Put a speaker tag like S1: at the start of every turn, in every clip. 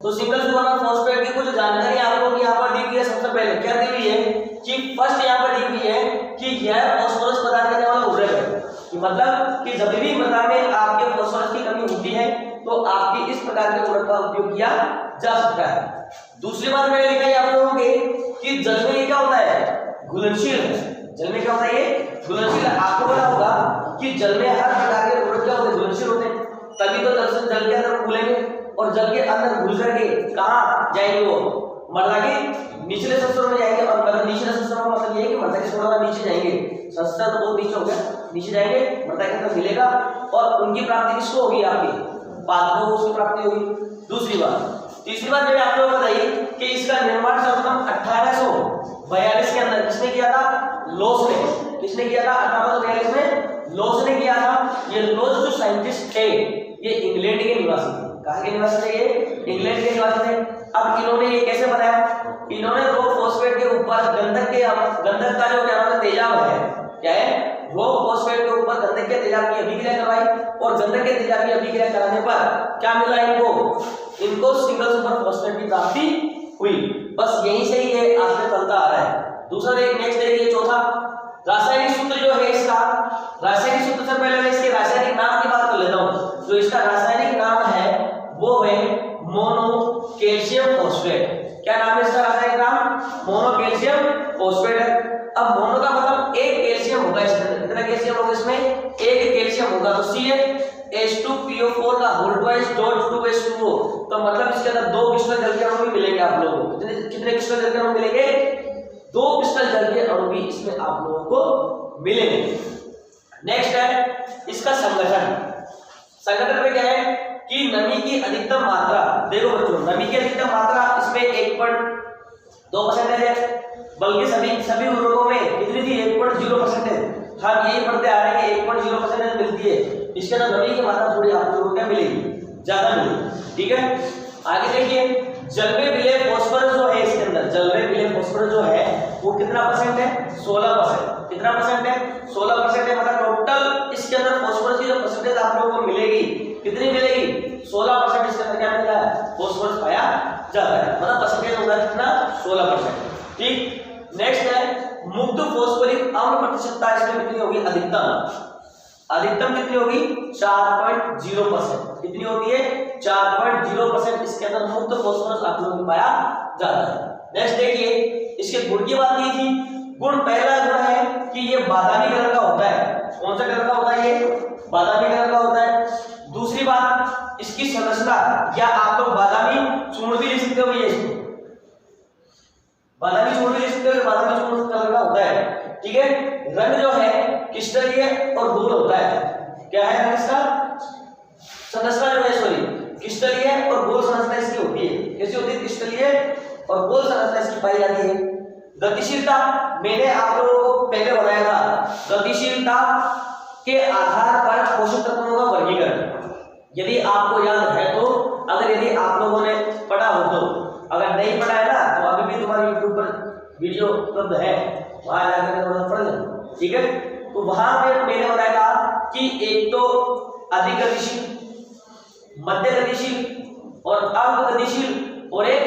S1: तो single super phosphate की कुछ जानकारी आप लोगों को यहाँ पर दी हुई है। सबसे पहले क्या दी हुई है कि फर्स्ट यहाँ पर दी हुई है कि यह फास्फोरस प्रदान करने वाला उर्वरक है, कि मतलब कि जब भी मृदा में आपके फास्फोरस की कमी होती है तो आपकी इस प्रकार के उर्वरक का उपयोग किया जा सकता है। दूसरी बात मैंने लिखा है आप लोगों के कि जल में क्या होता है, घुलनशील है। जल में क्या होता है, ये घुलनशील। आपको पता होगा कि जल में हर प्रकार के उर्वरक क्या होते हैं, घुलनशील होते हैं, तभी तो जल के अंदर घुलेंगे और जल के अंदर घुल करके कहाँ जाएंगे, वो मृदा के निचले संस्तरों में जाएंगे। और मतलब निचले संस्तरों का मतलब ये है कि मृदा के थोड़ा नीचे जाएंगे, संस्तर तो बहुत नीचे हो गया, नीचे जाएंगे, मृदा के अंदर मिलेगा और उनकी प्राप्ति किसको होगी, आपकी पादपों को उसकी प्राप्ति होगी। दूसरी बात। तीसरी बात मैंने आप लोगों को बताई कि इसका निर्माण सर्वप्रथम 1842 के अंदर किसने किया था, लोस ने। किसने किया था, 1842 में लोस ने किया था। ये लोस जो साइंटिस्ट थे ये इंग्लैंड के निवासी थे। कहाँ के निवासी थे, ये इंग्लैंड के निवासी थे। अब इन्होंने ये कैसे बनाया, इन्होंने रॉक फॉस्फेट के ऊपर गंधक का जो क्या नाम है, तेजाब है, क्या है, रॉक फॉस्फेट के ऊपर गंधक के तेजाब की अभिक्रिया करवाई और गंधक के तेजाब की अभिक्रिया कराने पर क्या मिला इनको सिंगल सुपर फॉस्फेट की प्राप्ति हुई। बस यहीं से ही ये आगे चलता आ रहा है। दूसरा नेक्स्ट देखिए, चौथा रासायनिक सूत्र जो है इसका, रासायनिक सूत्र से पहले मैं इसके रासायनिक नाम की बात कर लेता हूँ। जो इसका रासायनिक नाम है वो है मोनो कैल्शियम फॉस्फेट। क्या नाम है इसका रासायनिक नाम, मोनो कैल्शियम फॉस्फेट है। अब मोनो का मतलब एक कैल्शियम होगा इसके अंदर, कितना कैल्शियम होगा इसमें, एक कैल्शियम होगा, तो CH2PO4 का होल ट्वाइस डॉट 2H2O। तो मतलब इसके अंदर दो क्रिस्टल जल के अणु भी मिलेंगे आप लोगों को। कितने क्रिस्टल जल के अणु मिलेंगे, दो क्रिस्टल जल के अणु भी इसमें आप लोगों को मिलेंगे। नेक्स्ट है इसका संगठन। संगठन में क्या है कि नमी की अधिकतम मात्रा, देखो बच्चों, नमी की अधिकतम मात्रा इसमें 1.2% है, बल्कि सभी उर्वरकों में कितनी थी, 1.0% है। हम यही पढ़ते आ रहे हैं कि 1.0% मिलती है। इसके अंदर नमी की मात्रा थोड़ी आप लोगों को क्या मिलेगी, ज्यादा मिलेगी। ठीक है, आगे देखिए, जल में मिले फास्फोरस जो है इसके अंदर, जल में मिले फास्फोरस जो है वो कितना परसेंट है, 16%। कितना परसेंट है, 16% है। मतलब टोटल इसके अंदर फास्फोरस की जो परसेंटेज आप लोगों को मिलेगी, कितनी मिलेगी, 16% इसके अंदर क्या मिल रहा है, फास्फोरस पाया जाता है। मतलब परसेंटेज होगा कितना, 16%। ठीक, नेक्स्ट है मुक्त फास्फोरिक अम्ल प्रतिशतता इसमें कितनी होगी, अधिकतम कितनी होगी, 4.0%। कितनी होती है, 4.0% इसके अंदर मुक्त फास्फोरस आप लोगों को पाया जाता है। नेक्स्ट देखिए, इसके गुण की बात की थी। गुण, पहला गुण है कि ये बादामी कलर का होता है। कौन सा कलर का होता है, ये बादामी कलर का होता है। दूसरी बात, इसकी संरचना, या आप लोग बादामी चूर्ण भी लिख सकते हो, ये बादामी चूर्ण लिख सकते हो, बादामी चूर्ण कलर का होता है। ठीक है, रंग जो है क्रिस्टलीय और गोल होता है। क्या है रंग इसका, संरचना जो है, सॉरी, क्रिस्टलीय और गोल संरचना इसकी होती है। कैसी होती है, क्रिस्टलीय और गोल संरचना इसकी पाई जाती है। गतिशीलता, मैंने आप लोगों को पहले बताया था, गतिशीलता के आधार पर पोषक तत्वों का वर्गीकरण। यदि आपको याद है तो, अगर यदि आप लोगों ने पढ़ा हो तो, अगर नहीं पढ़ा है ना तो अभी भी तुम्हारे YouTube पर वीडियो उपलब्ध है, वहां जाकर थोड़ा पढ़ लेना। ठीक है, तो वहां पे मैंने बताया था कि एक तो अधिक गतिशील, मध्य गतिशील और अल्प गतिशील, और एक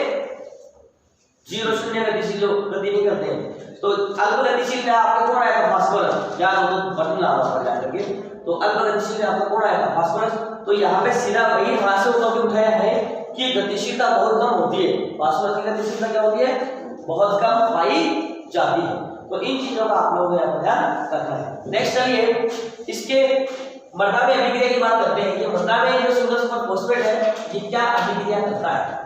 S1: 0-0 गतिशील जो गति नहीं करते हैं। तो अल्प गतिशील में आपको कौन आएगा, फास्फोरस। याद हो तो बटन लगा पर जाकर के, तो अल्प गतिशील में आपको कौन आएगा, फास्फोरस। तो यहाँ पे सीधा वही वहां से टॉपिक उठाया है कि गतिशीलता बहुत कम होती है, फास्फोरस की गतिशीलता क्या होती है, बहुत कम पाई जाती है। तो इन चीजों का आप लोगों को ध्यान रखना है। नेक्स्ट चलिए, इसके मृदा में अभिक्रिया की बात करते हैं कि मृदा में जो सिंगल सुपर फॉस्फेट है ये क्या अभिक्रिया करता है।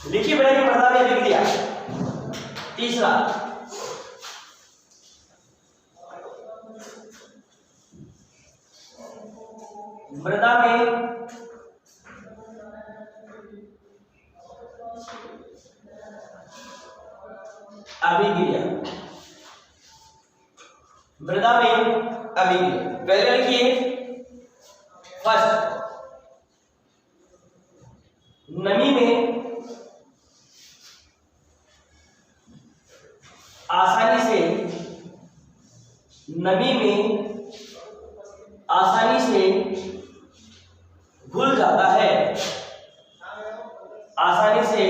S1: लिखिए बेटा कि मृदा में अभिक्रिया। तीसरा, मृदा में अभिक्रिया, मृदा में अभिक्रिया। पहले लिखिए फर्स्ट नमी में आसानी से घुल जाता है, आसानी से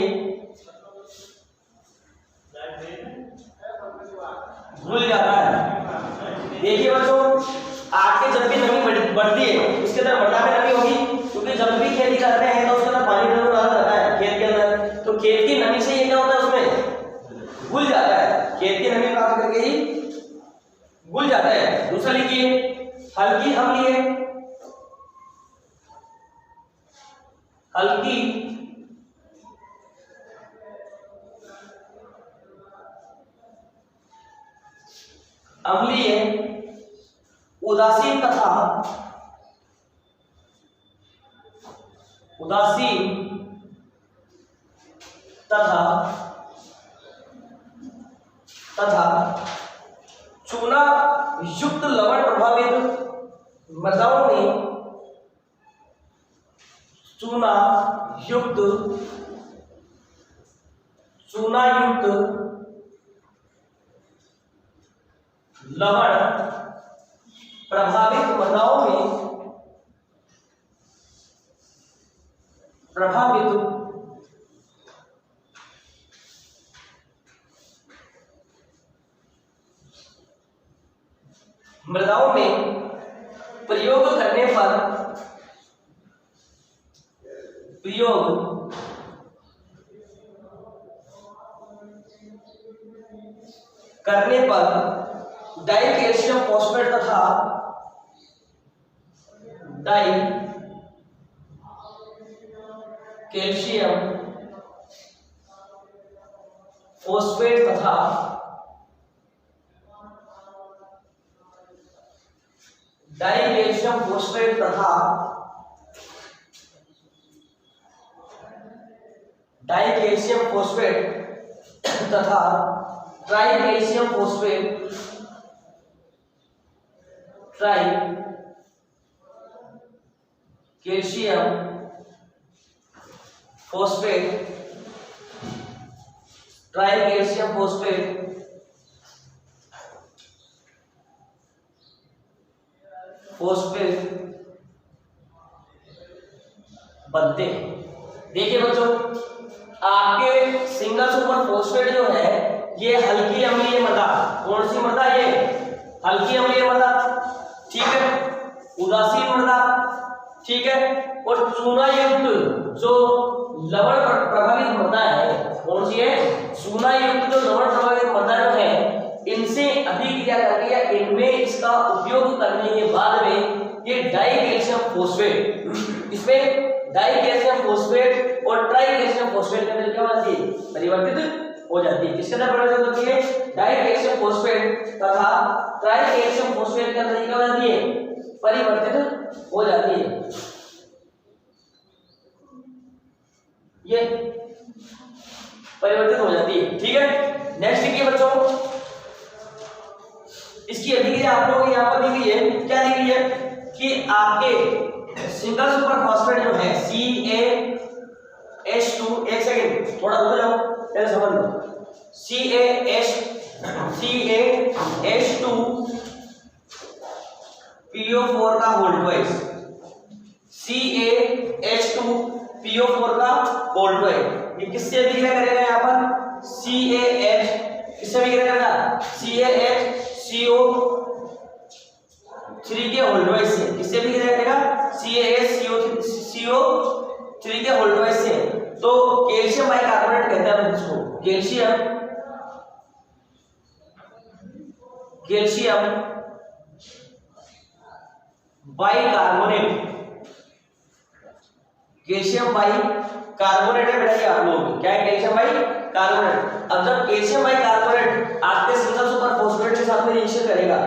S1: घुल जाता है। देखिए बच्चों, आगे जब भी नमी बढ़ती है उसके अंदर मृदा में नमी होगी, क्योंकि जब भी खेती करते हैं तो उसके अंदर पानी जरूर रहता है खेत के अंदर, तो खेत की नमी से ये क्या होता है, उसमें घुल जाता है, खेत की नमी प्राप्त करके ही घुल जाता है। दूसरा लिखिए, हल्की अम्लीय, हल्की अम्लीय, उदासीन तथा चूना युक्त लवण प्रभावित मृदाओं में, चूना युक्त लवण प्रभावित मृदाओं में, प्रयोग करने पर डाई कैल्शियम फॉस्फेट तथा डाई कैल्शियम फॉस्फेट तथा ट्राई कैल्शियम फोस्फेट बनते हैं। देखिए बच्चों, आपके सिंगल सुपर फोस्फेट जो है ये हल्की अम्लीय मृदा, कौन सी मृदा, ये हल्की अम्लीय मृदा, ठीक है, उदासीन मृदा, ठीक है, और चूना युक्त जो लवण प्रभावित मृदा है, कौन सी है, चूना युक्त जो लवण प्रभावित मृदा जो है, इनसे अभिक्रिया करके या इनमें इसका उपयोग करने के बाद में ये डाई कैल्शियम फोस्फेट, इसमें डाई कैल्शियम फोस्फेट और ट्राई कैल्शियम फोस्फेट के अंदर क्या हो जाती है, परिवर्तित हो जाती है। किसके अंदर परिवर्तित होती है, डाई कैल्शियम फोस्फेट तथा ट्राई कैल्शियम फोस्फेट के अंदर क्या हो जाती है, परिवर्तित हो जाती है। ये परिवर्तित हो जाती है, ठीक है। नेक्स्ट देखिए बच्चों, इसकी अभिक्रिया आप लोगों को यहाँ पर दी गई है, क्या दी गई है कि आपके सिंगल सुपर फॉस्फेट जो है CaH2, एक सेकंड थोड़ा रुक जाओ पहले समझ लो, CaH2PO4 का होल ट्वाइस, CaH2PO4 का होल ट्वाइस, ये किससे अभिक्रिया करेगा, यहाँ पर CaH किससे अभिक्रिया करेगा, CaHCO3 के होल ट्वाइस से, किससे अभिक्रिया करेगा, CaHCO3 के होल ट्वाइस से। तो कैल्शियम बाइकार्बोनेट कहते हैं इसको, कैल्शियम बाइकार्बोनेट है बेटा, ये आप लोग क्या है, कैल्शियम बाइकार्बोनेट। अब जब कैल्शियम बाइकार्बोनेट आपके सिंगल सुपर फॉस्फेट के साथ में रिएक्शन करेगा,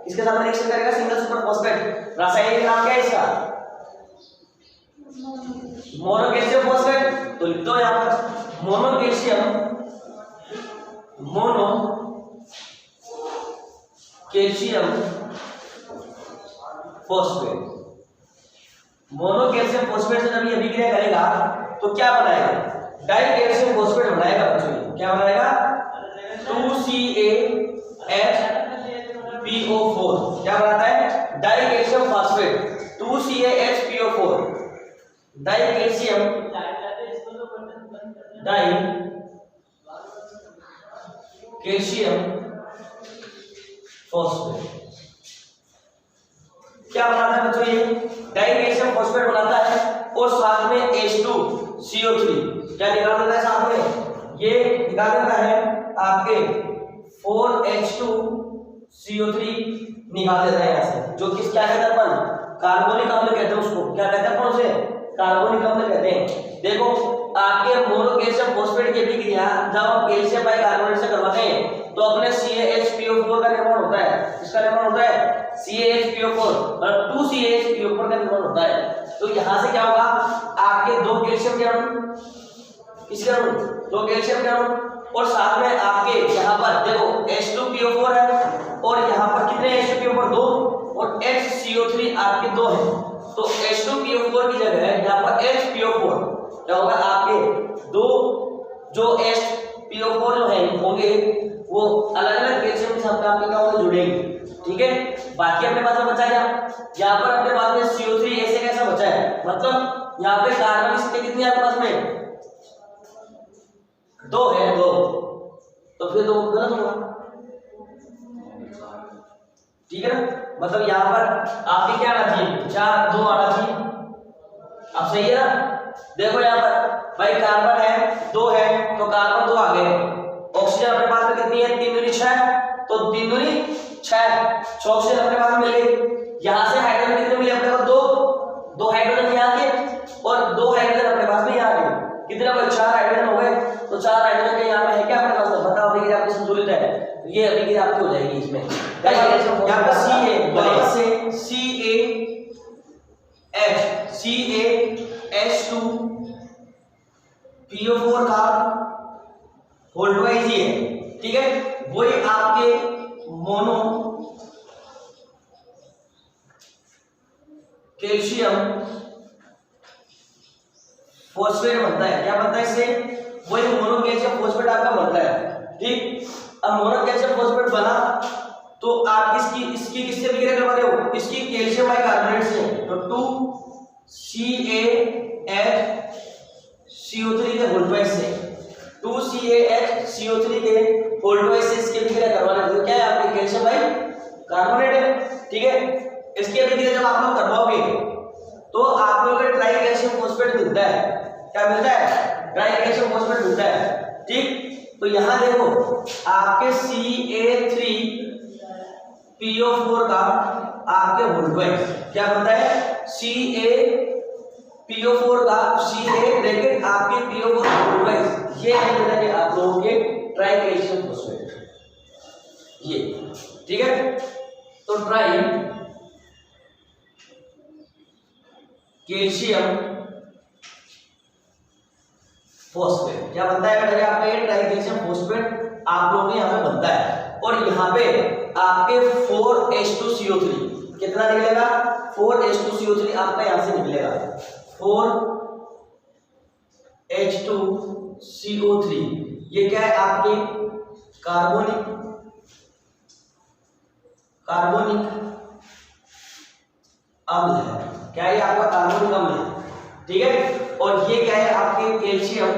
S1: किसके साथ में रिएक्शन करेगा, सिंगल सुपर फॉस्फेट, रासायनिक नाम क्या है इसका, मोनोकैल्शियम फॉस्फेट। तो लिख दो यहाँ पर मोनोकैल्शियम फॉस्फेट। मोनोकैल्शियम फॉस्फेट से जब ये अभिक्रिया अभिक्रिया करेगा तो क्या बनाएगा, डाई कैल्शियम फॉस्फेट बनाएगा बच्चों। क्या बनाएगा, 2CaHPO4 क्या बनाता है, die calcium phosphate 2CaHPO4 die calcium phosphate क्या बनाता है बच्चों, ये डाई कैल्शियम फॉस्फेट बनाता है और साथ में H2CO3 क्या निकाल देता है, साथ में ये निकाल देता है आपके 4H2CO3 निकाल देता है यहाँ से, जो किस क्या कहते हैं अपन, कार्बोनिक अम्ल कहते हैं उसको। क्या कहते हैं अपन उसे, कार्बोनिक अम्ल कहते हैं। देखो आपके मोनो कैल्शियम फॉस्फेट की अभिक्रिया जब हम कैल्शियम बाइकार्बोनेट से करवाते हैं तो अपने CaHPO4 का निर्माण होता है। इसका निर्माण होता है CaHPO4 और 2CaHPO4 का निर्माण होता है। तो यहाँ से क्या होगा, आपके दो कैल्शियम के अणु, किसके अणु, दो कैल्शियम के अणु, और साथ में आपके यहाँ पर देखो H2PO4 है और यहाँ पर कितने H2PO4 दो और HCO3 आपके दो है। तो H2PO4 की जगह यहाँ पर HPO4 क्या होगा, आपके दो जो HPO4 जो है होंगे वो अलग अलग कैल्शियम के साथ आपके क्या होंगे, जुड़ेंगे। ठीक है, बाकी अपने पास में बचा क्या, यहाँ पर अपने पास में CO3 ऐसे कैसा बचा है, मतलब यहाँ पे कार्बन की संख्या कितनी है आपके पास में, दो है, दो, तो फिर दो गलत होगा। ठीक है ना, मतलब यहाँ पर आपके क्या आना चाहिए, 4 2 आना चाहिए। अब सही है ना, देखो यहाँ पर भाई कार्बन है, दो है तो कार्बन दो आ गए, ऑक्सीजन अपने पास में कितनी है, 3 दूनी 6, तो 3 दूनी 6 ऑक्सीजन अपने पास में मिल गई। यहाँ से हाइड्रोजन कितने मिले अपने पास, दो हाइड्रोजन यहाँ के और 2 हाइड्रोजन अपने पास में यहाँ के, कितने हो गए, 4 हाइड्रोजन हो गए। तो 4 हाइड्रोजन के यहाँ पे है क्या अपने पास में, बताओ अभिक्रिया आपकी संतुलित है, ये अभिक्रिया आपकी हो जाएगी इसमें। यहाँ पर C है, बराबर से CaH2PO4 का होल्ड वाइज ही है। ठीक है, वही आपके मोनो कैल्शियम फॉस्फेट बनता है। क्या बनता है इससे, वही मोनो कैल्शियम फॉस्फेट आपका बनता है। ठीक, अब मोनो कैल्शियम फॉस्फेट बना तो आप इसकी किससे अभिक्रिया करवा रहे हो, इसकी कैल्शियम बाइकार्बोनेट से, तो 2CaHCO3 के होल्ड वाइज से, 2CaHCO3 के होल्ड वाइज से इसकी अभिक्रिया करवाना है। तो क्या है, आपके कैल्शियम बाइकार्बोनेट है। ठीक है, इसकी अभिक्रिया जब आप लोग करवाओगे तो आप लोगों को ट्राई कैल्शियम फॉस्फेट मिलता है। क्या मिलता है, ट्राई कैल्शियम फॉस्फेट मिलता है। ठीक, तो यहां देखो आपके CaPO4 का आपके होल्ड वाइज क्या बनता है, CaPO4 का CA ब्रैकेट आपके PO4 होल्ड वाइज, ये है आप लोगों के ट्राई कैल्शियम फॉस्फेट ये। ठीक है, तो ट्राई कैल्शियम फॉस्फेट क्या बनता है बेटा, आपका ये ट्राई कैल्शियम फॉस्फेट आप लोगों के यहाँ पे बनता है। और यहाँ पे आपके 4H2CO3 कितना निकलेगा, 4H2CO3 आपका यहाँ से निकलेगा, 4H2CO3 ये क्या है, आपके कार्बोनिक अम्ल है। क्या है, आपका कार्बोनिक अम्ल है। ठीक है, और ये क्या है, आपके कैल्शियम,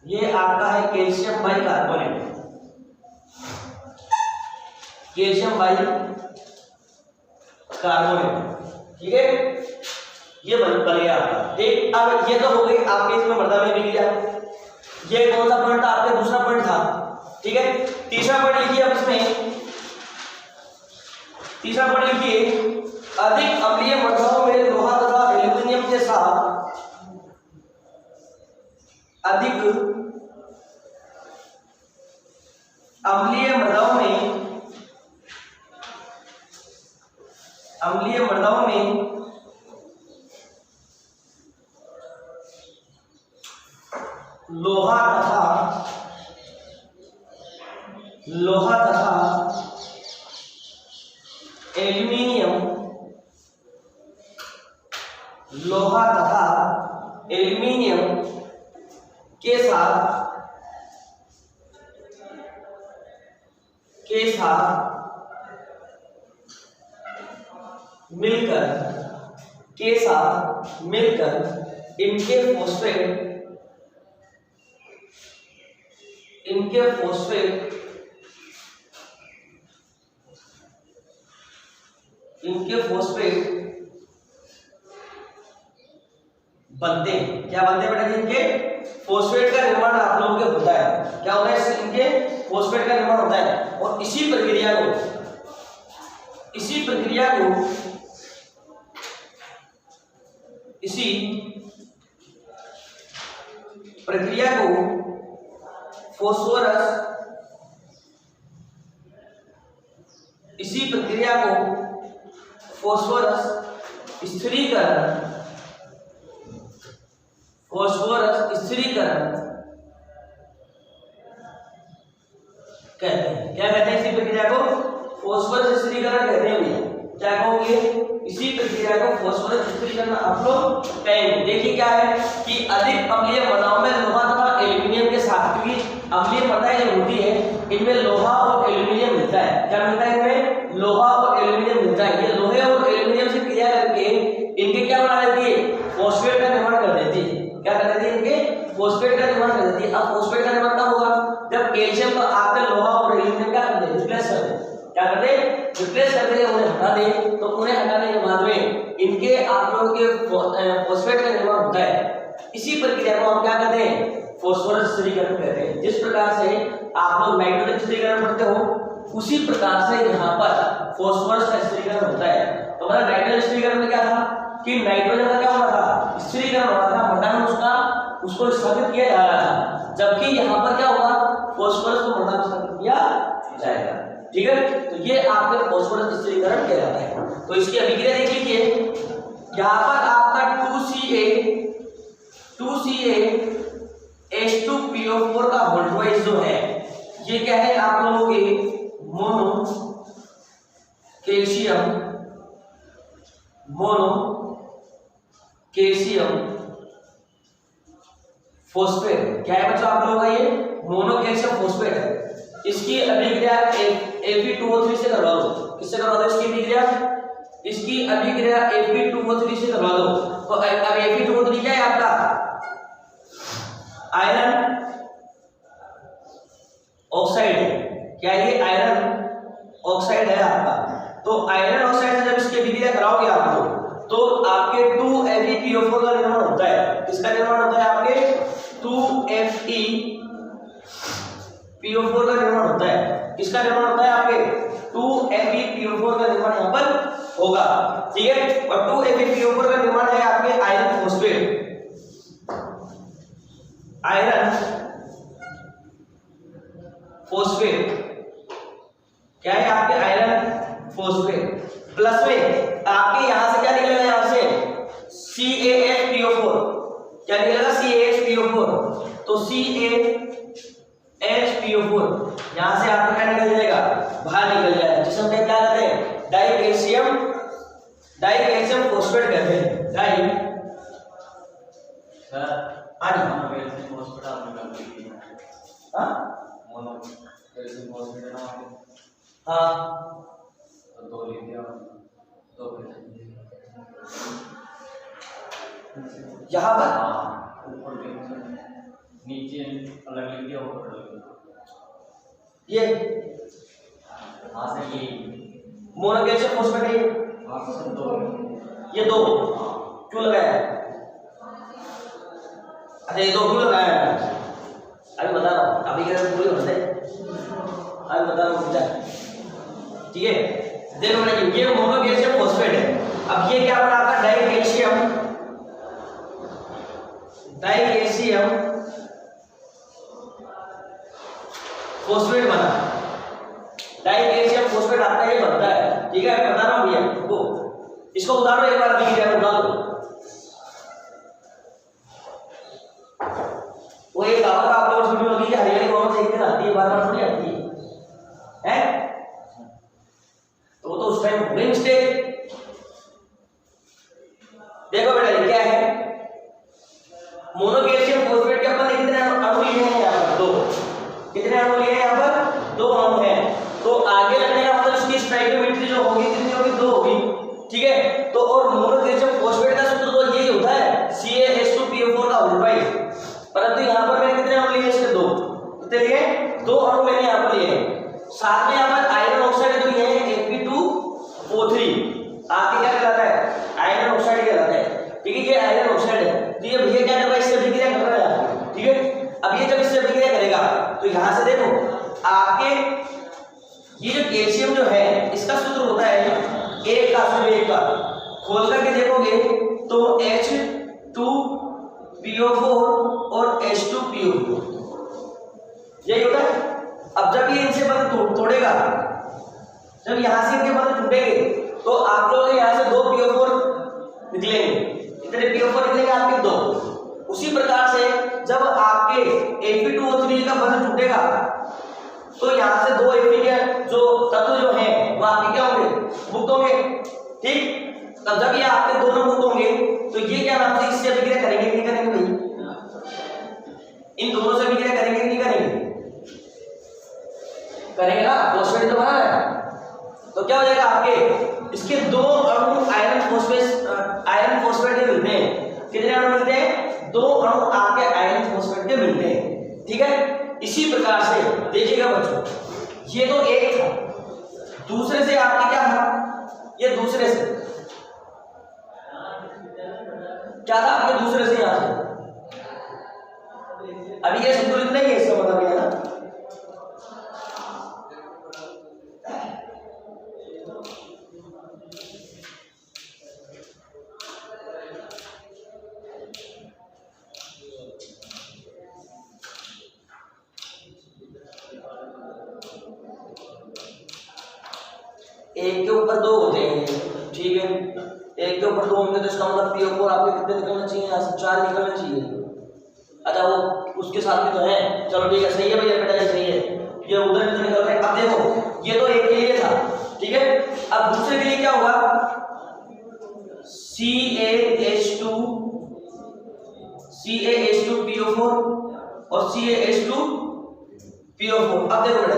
S1: ये आपका है कैल्शियम बाइकार्बोनेट, कैल्शियम बाइकार्बोनेट। ठीक है, ये बन गया आपका। ठीक, अब ये तो हो गई आपके इसमें मृदा में अभिक्रिया। ये कौन सा पॉइंट था, आपका दूसरा पॉइंट था। ठीक है, तीसरा पॉइंट लिखिए अब इसमें, तीसरा पॉइंट लिखिए, अधिक अम्लीय मृदाओं में लोहा तथा एल्यूमिनियम के साथ अधिक अम्लीय मृदाओं में लोहा तथा एल्यूमिनियम लोहा तथा एल्यूमिनियम के साथ मिलकर इनके फोस्फेट बनते हैं। क्या बनते हैं बेटा? इनके फोस्फेट का निर्माण आप लोगों के होता है। क्या होता है? इनके फोस्फेट का निर्माण होता है और इसी प्रक्रिया को फोस्फोरस स्थिरीकरण कहते हैं। क्या कहते हैं इसी प्रक्रिया को? फोस्फोरस स्थिरीकरण कहते हैं भैया। क्या कहोगे? इसी प्रक्रिया को फोस्फोरस स्थिरीकरण आप लोग कहेंगे। देखिए क्या है कि अधिक अम्लीय मदाओं में लोहा तथा एल्यूमिनियम के साथ, क्योंकि अम्लीय मदाएं जो होती है इनमें लोहा और एल्यूमिनियम मिलता है। क्या मिलता है? इनमें लोहा और एल्यूमिनियम मिलता है। ये लोहे और एल्यूमिनियम से क्रिया करके इनके क्या बना देती है? फोस्फेट का निर्माण कर देती है। क्या कर देती है? इनके फोस्फेट का निर्माण कर देती है। अब फोस्फेट का निर्माण कब होगा? जब कैल्शियम को आपके लोहा और एल्यूमिनियम क्या कर दे? रिप्लेस कर दे। क्या कर दे? रिप्लेस कर दे, उन्हें हटा दे। तो उन्हें हटाने के बाद में इनके आप लोगों के फोस्फेट का निर्माण होता है। इसी प्रक्रिया को हम क्या कहते हैं? फोस्फोरस स्थिरीकरण कहते हैं। जिस प्रकार से आप लोग नाइट्रोजन स्थिरीकरण पढ़ते हो, उसी प्रकार से यहाँ पर फोस्फोरस का स्थिरीकरण होता है। तो हमारा नाइट्रोजन स्थिरीकरण में क्या था कि नाइट्रोजन का क्या हुआ था? स्थिरीकरण हुआ था, मर्दान उसको स्थगित किया जा रहा था। जबकि यहाँ पर क्या होगा? फोस्फोरस को मर्दान स्थगित किया जाएगा। ठीक है, तो ये आपके फोस्फोरस स्थिरीकरण कहलाता है। तो इसकी अभिक्रिया देख लीजिए। यहाँ पर आपका 2CaH2PO4 का वोल्टेज जो है ये क्या है? आप लोगों के मोनो कैल्शियम फोस्फेट। क्या है बच्चों आप लोगों का? ये मोनो कैल्शियम फोस्फेट है। इसकी अभिक्रिया Fe2O3 से करवा दो। किससे करवा दो इसकी अभिक्रिया? इसकी अभिक्रिया Fe2O3 से करवा दो। तो अब Fe2O3 क्या है आपका? आयरन ऑक्साइड है। क्या ये आयरन ऑक्साइड है आपका? तो आयरन ऑक्साइड से जब इसकी अभिक्रिया कराओगे आप लोग, तो आपके 2FePO4 का निर्माण होता है। किसका निर्माण होता है? आपके 2FePO4 का निर्माण होता है। किसका निर्माण होता है? आपके 2FePO4 का निर्माण यहाँ पर होगा। ठीक है, और 2FePO4 का निर्माण है आपके आयरन फोस्फेट। क्या है आपके? Iron phosphate. प्लस में आपके यहां से क्या निकलेगा? यहां से CaHPO4। क्या निकलेगा? CaHPO4। तो CaHPO4 यहां से आपका क्या निकल जाएगा? बाहर निकल जाएगा, जिसे हम क्या कहते हैं? डाइकैल्शियम फोस्फेट कहते हैं। यहाँ पर
S2: नीचे अलग लिख दिया, ऊपर अलग लिख दिया।
S1: ये
S2: से ये
S1: मोनो कैल्शियम फोस्फेट है।
S2: से दो,
S1: ये दो क्यों लगाया है? अच्छा, ये दो क्यों लगाया है? अभी बता रहा हूँ। अभी क्या पूरी होते हैं, अभी बता रहा हूँ। ठीक है, देखो ना, ये मोनो कैल्शियम फोस्फेट है। अब ये क्या बना आपका? डाइकैल्शियम फोस्फेट बना। डाइकैल्शियम फोस्फेट आपका ये बनता है। ठीक है, मैं बता रहा हूँ भैया आपको। इसको उतारो एक बार, अभी क्या उतार दो। वो एक कहावत आप लोगों को सुनी होगी कि हरियाली कहावत एक दिन आती है, बार-बार थोड़ी आती है, हैं? तो उस टाइम हो गई मिस्टेक। देखो बेटा ये क्या है, मोनो कैल्शियम फॉस्फेट के अपन कितने अणु लिए हैं यहाँ पर? 2। कितने अणु लिए हैं यहाँ पर? 2 अणु हैं। तो आगे लगने का मतलब इसकी स्टोइकियोमेट्री जो होगी कितनी होगी? 2 होगी, ठीक है। तो और मोनो कैल्शियम फॉस्फेट का सूत्र तो यही होता है CaH2PO4 का होल राइट, परंतु यहाँ पर मैंने कितने अणु लिए? इसके 2। कितने लिए? 2 अणु मैंने यहाँ पर लिए हैं। साथ में यहाँ पर आयरन ऑक्साइड जो ये है Fe2O3 आपके क्या कहलाता है? आयरन ऑक्साइड कहलाता है, ठीक है। ये आयरन ऑक्साइड है, तो ये भैया क्या कर रहा है? इससे अभिक्रिया कर रहा है, ठीक है। अब ये जब इससे अभिक्रिया करेगा तो यहाँ से देखो आपके ये जो कैल्शियम जो है इसका सूत्र होता है 1 का सिर्फ 1 का, खोल करके देखोगे तो H2PO4 और H2PO4 यही होता है। अब जब ये इनसे बंध तोड़ेगा, जब यहाँ से इनके बंध टूटेंगे तो आप लोग यहाँ से 2 PO4 निकलेंगे। कितने PO4 निकलेंगे आपके? 2। उसी प्रकार से जब आपके Fe2O3 का बंध टूटेगा तो यहाँ से 2 Fe के जो तत्व जो हैं वो आपके क्या होंगे? मुक्त होंगे, ठीक। तब जब ये आपके दोनों मुक्त होंगे तो ये क्या नाम से इससे अभिक्रिया करेंगे कि नहीं करेंगे भाई? इन दोनों से अभिक्रिया करेंगे कि नहीं करेंगे? करेंगे ना, फॉस्फेट तो बना है। तो क्या हो जाएगा आपके इसके 2 अणु आयरन फॉस्फेट के मिलते हैं। कितने अणु मिलते हैं? 2 अणु आपके आयरन फॉस्फेट के मिलते हैं, ठीक है। इसी प्रकार से देखिएगा बच्चों, ये तो एक था, दूसरे से आपके क्या था? ये दूसरे से क्या था आपके? दूसरे से यहां से अभी ये संतुलित नहीं है, इसका मतलब है ना। एक के ऊपर 2 होते हैं, ठीक है। एक के ऊपर 2 होंगे तो इसका मतलब PO4 आपके कितने निकलना चाहिए? यहाँ से 4 निकलना चाहिए। अच्छा वो उसके साथ में तो है, चलो ठीक है, सही है भैया बेटा, ये सही है। ये उधर तो निकल रहे हैं। अब देखो ये तो एक के लिए था, ठीक है। अब दूसरे के लिए क्या होगा? CaH2PO4 और CaH2PO4। अब देखो बेटा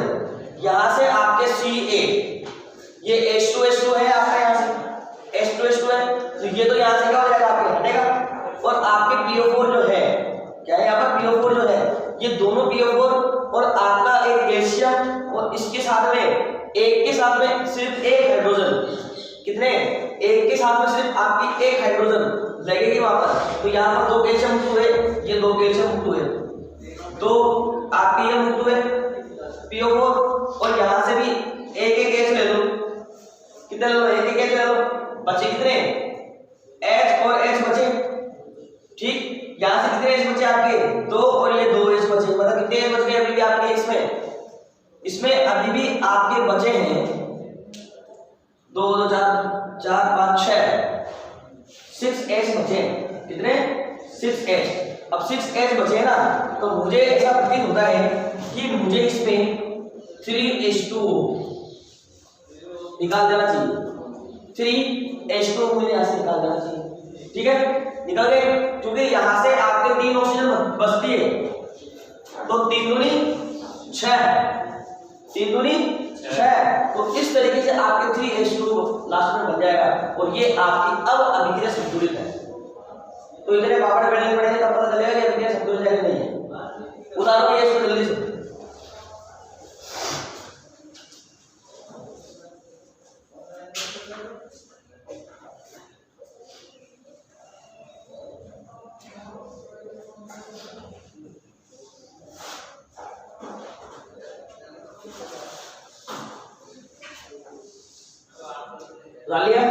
S1: यहाँ से आपके Ca ये H2 है आपका, यहाँ से H2 है, तो ये तो यहाँ से क्या हो जाएगा आपके? हटेगा। और आपके PO4 जो है क्या है? यहाँ पर PO4 जो है ये दोनों PO4 और आपका एक कैल्शियम और इसके साथ में एक के साथ में सिर्फ एक हाइड्रोजन, कितने? एक के साथ में सिर्फ आपकी एक हाइड्रोजन लगेगी वहां पर। तो यहाँ पर 2 कैल्शियम मुक्त हुए, ये 2 कैल्शियम मुक्त हुए, तो आपके ये मुक्त हुए PO4 और यहाँ से भी एक H ले लो। कितने ले लो? एक H ले लो, बचे कितने? H और H बचे, ठीक। यहाँ से कितने H बचे आपके? 2 और ये 2 H बचे, मतलब कितने H बच गए अभी भी आपके? इसमें अभी भी आपके बचे हैं 2 2 4 5 6 6H बचे। कितने? 6H। अब 6H बचे हैं ना, तो मुझे ऐसा प्रतीत होता है कि मुझे इसमें 3H2O निकाल देना चाहिए। 3H2O मुझे यहाँ से निकाल देना चाहिए, ठीक है। निकल गए, क्योंकि यहाँ से आपके 3 ऑक्सीजन बचती है, तो 3 दूनी 6, 3 दूनी 6। तो इस तरीके से आपके 3H2 लास्ट में बन जाएगा और ये आपकी अब अभिक्रिया संतुलित है। तो इतने पापड़ बेलने पड़ेंगे तब पता चलेगा कि अभिक्रिया संतुलित है कि नहीं है। उदाहरण ये इसको जल्दी से लिया।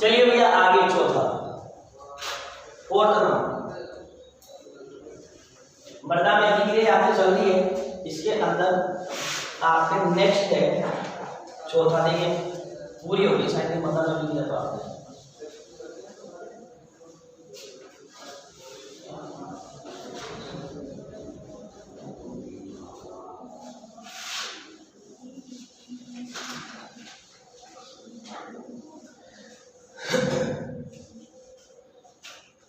S1: चलिए भैया आगे चौथा, 4th नंबर मृदा में अभिक्रिया आपकी चल रही है, इसके अंदर आपके नेक्स्ट है चौथा। देखिए पूरी होगी शायद में पता चल गया तो आपने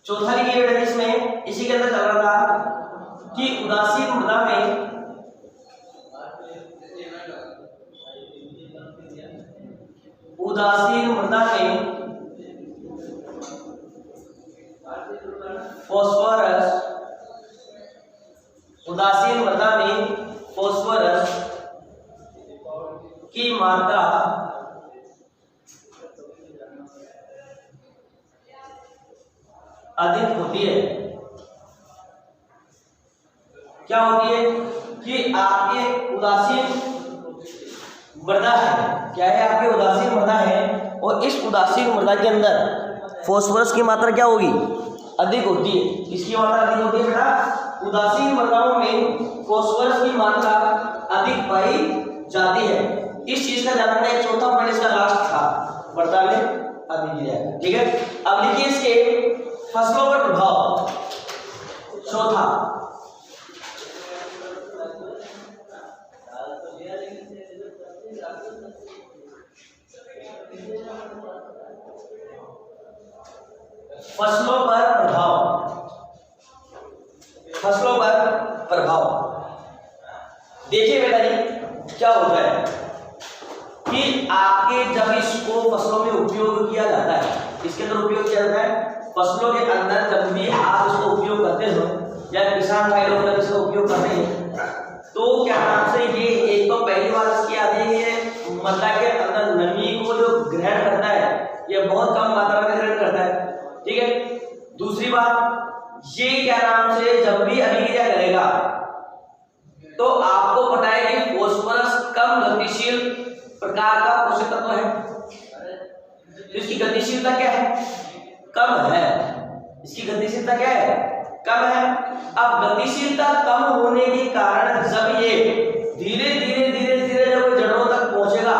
S1: चौथा लिखिए बेटा इसमें, इसी के अंदर चल रहा था कि उदासीन मृदा में फास्फोरस की मात्रा अधिक होती है। क्या होती है कि आपके उदासीन मृदा है, क्या है आपके उदासीन मृदा है, और इस उदासीन मृदा के अंदर फास्फोरस की मात्रा क्या होगी, अधिक होती है। किसकी मात्रा अधिक होती है बेटा, उदासीन मृदाओं में फास्फोरस की मात्रा अधिक पाई जाती है। इस चीज का ध्यान रखना है। चौथा पॉइंट इसका लास्ट था, मृदा में अधिक दिया है। ठीक है, अब लिखिए इसके फसलों पर प्रभाव। चौथा फसलों पर प्रभाव, फसलों पर प्रभाव। देखिए बेटा जी क्या होता है कि आपके जब इसको फसलों में उपयोग किया जाता है, इसके अंदर उपयोग किया जाता है फसलों के अंदर, जब भी आप इसको उपयोग करते हो या किसान भाई लोग जब इसका उपयोग करते हैं तो क्या नाम से ये एक तो पहली बात इसकी आती है, ये मृदा के अंदर नमी को जो ग्रहण करता है ये बहुत कम मात्रा में ग्रहण करता है। ठीक है, दूसरी बात ये क्या नाम से जब भी अभिक्रिया करेगा तो आपको पता है कि फास्फोरस कम गतिशील प्रकार का पोषक तत्व है, तो इसकी गतिशीलता क्या है, कम है। इसकी गतिशीलता क्या है, कम है। अब गतिशीलता कम होने के कारण जब ये धीरे धीरे धीरे धीरे जब जड़ों तक पहुंचेगा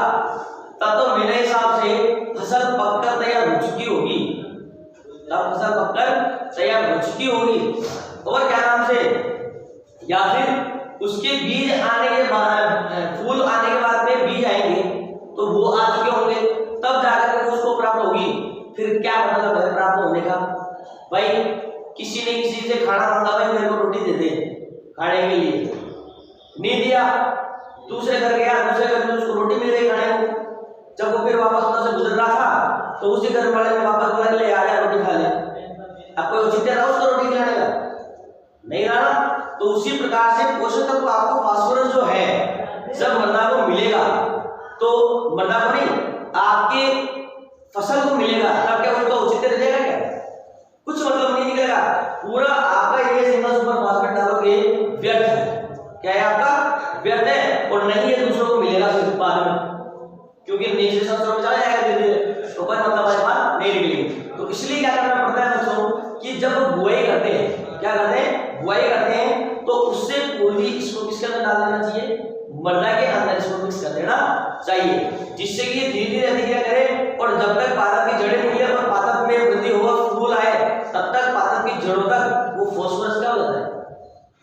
S1: तब तो मेरे हिसाब से फसल पककर तैयार हो चुकी होगी, तब फसल पककर तैयार हो चुकी होगी। और क्या नाम से, या फिर उसके बीज आने के बाद, फूल आने के बाद में बीज आएंगे तो वो आ चुके होंगे, तब जाकर के उसको प्राप्त होगी। फिर क्या मतलब है प्राप्त होने का, भाई किसी ने किसी से खाना मांगा, भाई मेरे को रोटी दे दे खाने के लिए, नहीं दिया, दूसरे घर गया, दूसरे घर में उसको रोटी मिल गई खाने को। जब वो फिर वापस उधर से गुजर रहा था तो उसी घर वाले ने वापस बोला ले आ जा रोटी खा ले। अब कोई औचित्य रहा उसको रोटी खिलाने का, नहीं रहा। तो उसी प्रकार से पोषक तत्व आपको फास्फोरस जो है जब मृदा को मिलेगा तो मृदा को नहीं आपके फसल को मिलेगा, तब क्या उनका औचित्य रहेगा, क्या कुछ मतलब नहीं निकलेगा। पूरा आपका ये सिंगल सुपर फास्फेट डालोगे व्यर्थ है, क्या है आपका व्यर्थ है, और नहीं है दूसरों को मिलेगा फिर बाद में, क्योंकि नेचर शब्दों में चला जाएगा धीरे धीरे, तो कोई मतलब आज बात नहीं निकलेगी। तो इसलिए क्या करना पड़ता है बच्चों कि जब बुआई करते हैं, क्या करते हैं, बुआई करते हैं, तो उससे पूर्व इसको किसके अंदर डाल देना चाहिए, मृदा के अंदर इसको मिक्स कर देना चाहिए, जिससे कि ये धीरे धीरे अभिक्रिया करे और जब तक पादप की जड़ें निकले और पादप में वृद्धि हो, फूल आए, तब तक पादप की जड़ों तक वो फास्फोरस क्या हो जाता है,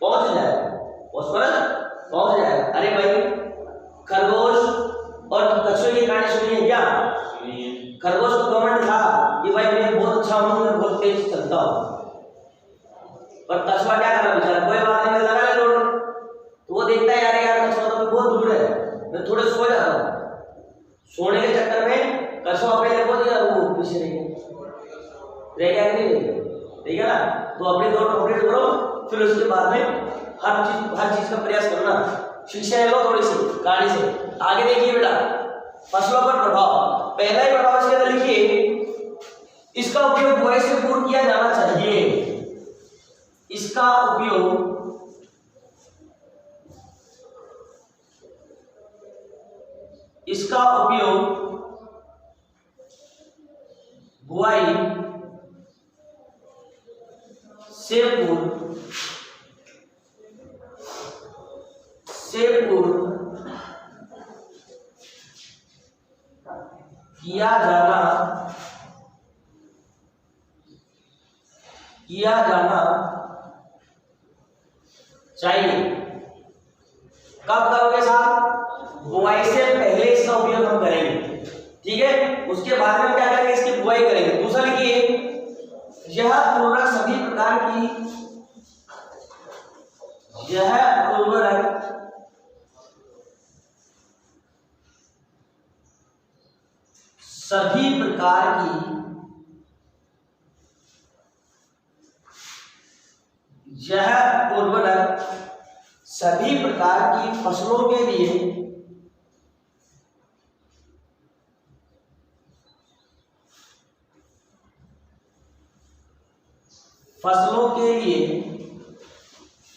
S1: पहुंच जाएगा, फास्फोरस पहुंच जाएगा। अरे भाई खरगोश और कछुए की कहानी सुनी है क्या? खरगोश को कमेंट था कि भाई मैं बहुत अच्छा हूं, मैं बहुत तेज चलता हूं, पर कछुआ क्या कर रहा बेचारा, कोई बात नहीं, मैं लगा ले रोड, तो वो देखता है यार कछुआ तो बहुत दूर है, मैं थोड़े सो जाता हूं। सोने के चक्कर में कछुआ पहले बहुत यार वो पीछे रह गया कि नहीं ठीक है ना। तो अपनी दौड़ कंप्लीट करो, फिर उसके बाद में हर चीज का प्रयास करना, शिक्षा लो थोड़ी सी कहानी से। आगे देखिए बेटा फसलों पर प्रभाव, पहला ही प्रभाव इसके अंदर लिखिए, इसका उपयोग बुआई से पूर्व किया जाना चाहिए। इसका उपयोग बुआई से पूर्व किया जाना चाहिए। कब करोगे साहब, बुआई से पहले इसका उपयोग हम करेंगे, ठीक है। उसके बाद में क्या करेंगे, इसकी बुआई करेंगे। दूसरा लिखिए यह उर्वरक सभी प्रकार की सभी प्रकार की फसलों के लिए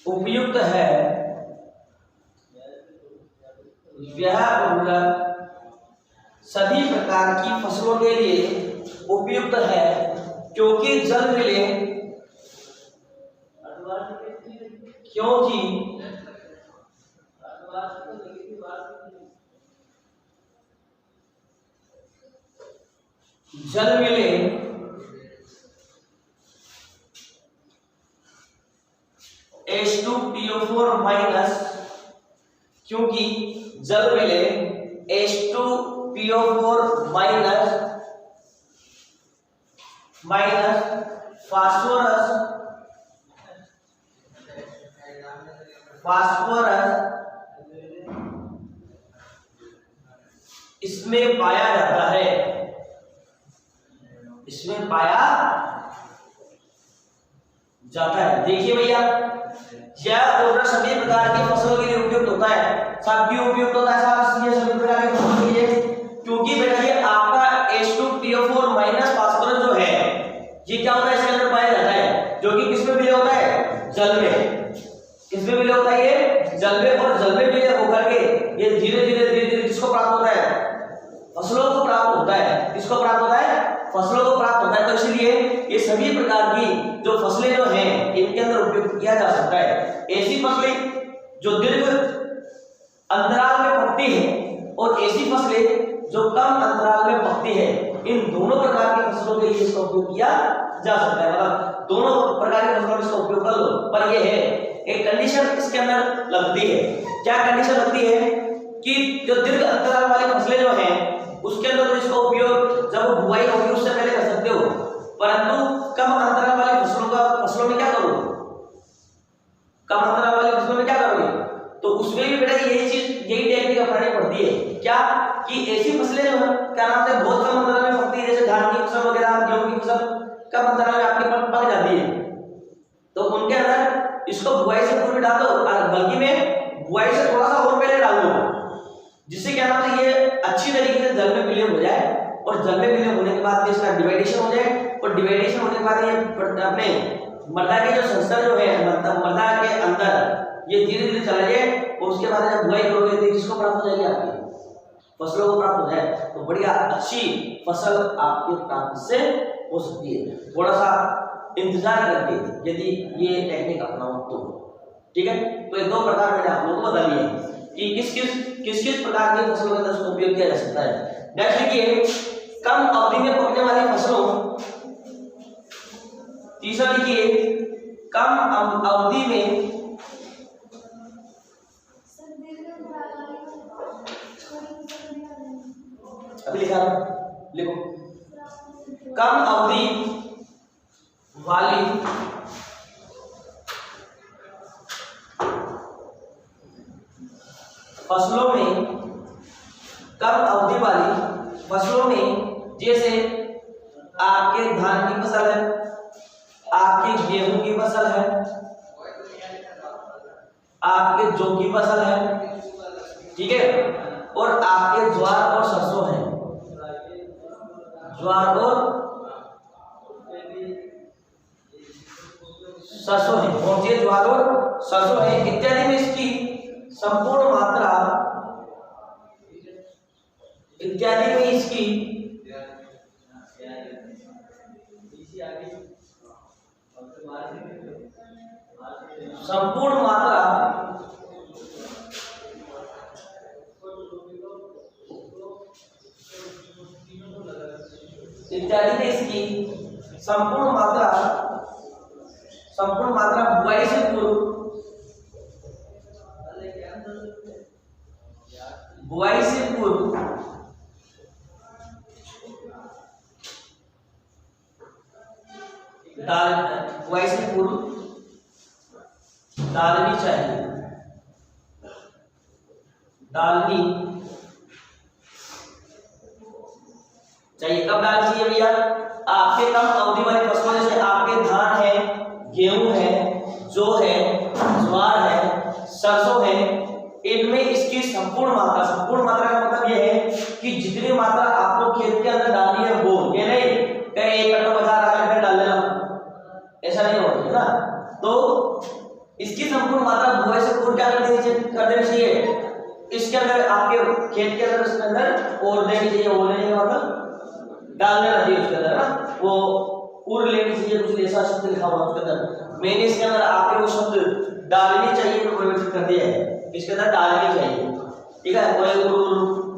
S1: उपयुक्त है। यह उर्वरक सभी प्रकार की फसलों के लिए उपयुक्त है क्योंकि जल मिले H2PO4 माइनस, क्योंकि जल मिले H2PO4 माइनस फास्फोरस इसमें पाया जाता है। देखिए भैया, यह उर्वरक सभी प्रकार की फसलों के लिए उपयुक्त होता है। सबकी उपयुक्त होता है साहब, ये सभी प्रकार की फसलों के लिए, क्योंकि बेटा ये आपका H2PO4 माइनस फास्फोरस जो है ये क्या होता है, इसके अंदर पाया जाता है, जो कि किसमें मिले होता है, जल में। किसमें मिले होता है, ये जल में, और जल में मिले होकर के ये धीरे धीरे किसको प्राप्त होता है, फसलों को प्राप्त होता है। किसको प्राप्त होता है, फसलों को प्राप्त होता है। तो इसलिए ये सभी प्रकार की जो फसलें जो हैं इनके अंदर उपयोग किया जा सकता है। ऐसी फसलें जो दीर्घ अंतराल में पकती है और ऐसी फसलें जो कम अंतराल में पकती है, इन दोनों प्रकार की फसलों के लिए इसका उपयोग किया जा सकता है। मतलब दोनों प्रकार की फसलों में इसका उपयोग कर लो, पर यह है एक कंडीशन इसके अंदर लगती है। क्या कंडीशन लगती है कि जो दीर्घ अंतराल वाली फसलें जो हैं उसके अंदर तो इसका उपयोग जब बुआई होगी उससे पहले कर सकते हो, परंतु कम अंतराल वाली फसलों में क्या करोगे, कम अंतराल वाली फसलों में क्या करोगे, तो उसमें भी बेटा यही टेक्निक अपनानी पड़ती है। क्या कि ऐसी फसलें जो है क्या नाम से बहुत कम अंतराल में पकती है, जैसे धान की फसल वगैरह, गेहूं की फसल कम अंतराल में आपकी पक जाती है, तो उनके अंदर इसको बुआई से पूर्व डाल दो, बल्कि में बुआई से थोड़ा सा और पहले डाल दो, जिससे क्या नाम है ये अच्छी तरीके से जल में विलीन हो जाए, और जल में विलीन होने के बाद इसका डिवाइडेशन हो जाए, और डिवाइडेशन होने के बाद ये अपने मृदा के जो संस्तर जो है मृदा के अंदर ये धीरे धीरे चला जाए, और उसके बाद जब बुआई करोगे तो किसको प्राप्त हो जाएगी, आपकी फसलों को प्राप्त हो जाए, तो बढ़िया अच्छी फसल आपके प्राप्त से हो सकती है। थोड़ा सा इंतजार करके यदि ये टेक्निक अपनाओ तो ठीक है। तो ये दो प्रकार मैंने आप लोगों को बता दिए कि किस किस प्रकार की फसलों के अंदर इसका उपयोग किया जा सकता है। नेक्स्ट देखिए, कम अवधि में पकने वाली फसलों। तीसरा लिखिए, कम अवधि में अभी लिखा लिखो, कम अवधि वाली फसलों में, कम अवधि वाली फसलों में जैसे आपके धान की फसल है, आपके गेहूं की फसल है, आपके जौ की फसल है, ठीक है, और आपके ज्वार और सरसों है, ज्वार और सरसों है, कौन सी ज्वार और सरसों है इत्यादि में इसकी संपूर्ण मात्रा, इत्यादि में इसकी संपूर्ण मात्रा बुआई से पूर्व, बुआई से पूर्व डाल बुआई से पूर्व डालनी चाहिए, डालनी चाहिए। कब डालनी चाहिए भैया? आपके कम अवधि वाली फसलों जैसे आपके धान है, गेहूं है, जौ है, ज्वार है, सरसों है, इनमें इसकी संपूर्ण मात्रा का मतलब यह है कि जितनी मात्रा आपको खेत के अंदर डालनी है वो, ये नहीं कहीं एक कट्टा बचा रखा है डाल देना, ऐसा नहीं होता है ना। तो इसकी संपूर्ण मात्रा बुआई से पूर्व क्या कर देनी चाहिए, इसके अंदर आपके खेत के अंदर, उसके अंदर और देनी चाहिए, वो लेने का मतलब डाल देना चाहिए उसके अंदर ना, वो पूर्व लेनी चाहिए, कुछ ऐसा शब्द लिखा हुआ उसके अंदर। मैंने इसके अंदर आपके वो शब्द डालनी चाहिए तो परिवर्तित कर दिया है, इसके अंदर डालनी चाहिए, ठीक है। कोई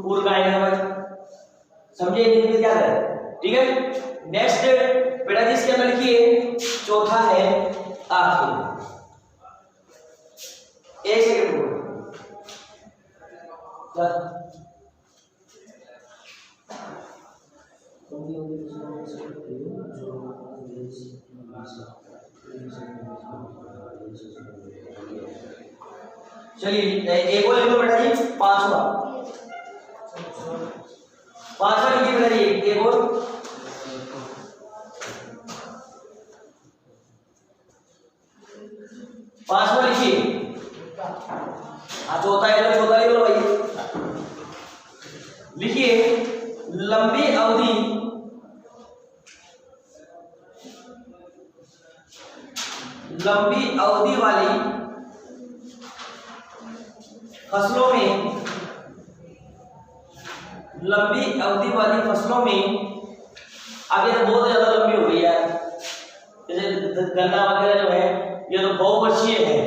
S1: पूर्व का आएगा भाई, समझे नहीं क्या करें, ठीक है। नेक्स्ट बेटा जी इसके अंदर लिखिए, चौथा है आखिर। एक सेकंड चलिए एक और लिख लो बेटा जी, पांचवा लिखिए बेटा जी, एक और पांचवा लिखिए। चौथा है तो चौथा लिख लो भाई, लिखिए लंबी अवधि वाली फसलों में, लंबी अवधि वाली फसलों में, अब ये तो बहुत ज्यादा लंबी हो गई है, जैसे गन्ना वगैरह जो है ये तो बहुवर्षीय है,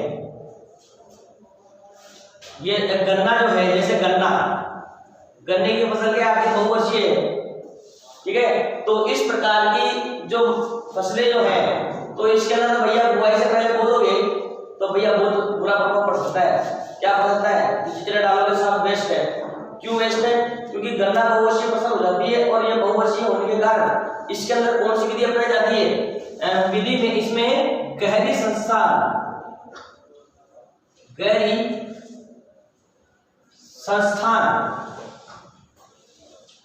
S1: ये गन्ना जो है, जैसे गन्ने की फसल क्या आपकी बहुवर्षीय है, ठीक है। तो इस प्रकार की जो फसलें जो है, तो इसके अंदर तो भैया बुआई से पहले बोलोगे तो भैया बहुत बुरा प्रभाव पड़ सकता है। क्या पड़ सकता है? जितने डालोगे सब वेस्ट है। क्यों वेस्ट है? क्योंकि गन्ना बहुवर्षीय फसल हो जाती है और ये बहुवर्षीय होने के कारण इसके अंदर कौन सी विधि अपनाई जाती है? विधि में इसमें गहरी संस्थापन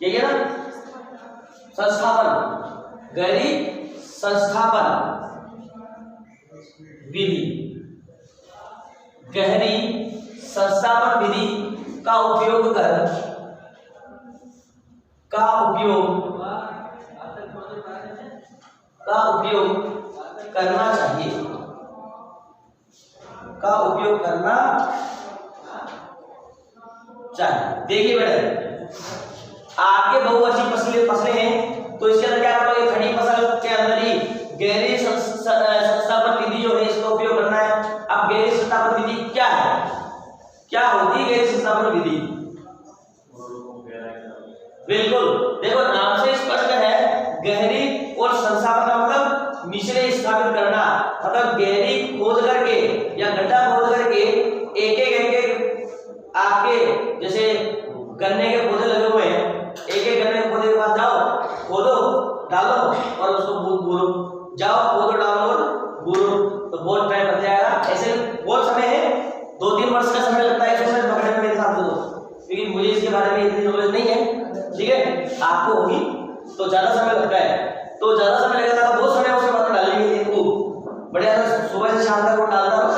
S1: यही है ना, गहरी संस्थापन विधि, गहरी संस्थापन विधि का उपयोग करना चाहिए, देखिए बेटा आपके बहुवर्षीय फसलें हैं, तो इसके अंदर क्या करोगे, खड़ी फसल के अंदर ही गहरी संस्थापन विधि जो है इसका उपयोग करना है। अब गहरी संस्थापन विधि क्या है, क्या होती है गहरी संस्थापन विधि? बिल्कुल, देखो नाम से स्पष्ट है, गहरी और संस्थापन का मतलब मिश्रे स्थापित करना, मतलब गहरी खोद करके या गड्ढा खोद करके एक एक आपके जैसे गन्ने के पौधे लगे हुए हैं, एक एक गन्ने के पौधे के पास जाओ, खोदो, डालो और उसको बूरो, जाओ खोदो, डालो और बूरो, तो बहुत टाइम लग जाएगा। ऐसे बहुत समय है, 2-3 वर्ष का समय लगता है इसमें पकड़ने में मेरे साथ, क्योंकि मुझे इसके बारे में इतनी नॉलेज नहीं है, ठीक है, आपको होगी तो ज्यादा समय लगता है, तो ज्यादा समय लगेगा तो बहुत समय उसके बाद डालेंगे, बढ़िया सुबह से शाम तक वो डालता रहो,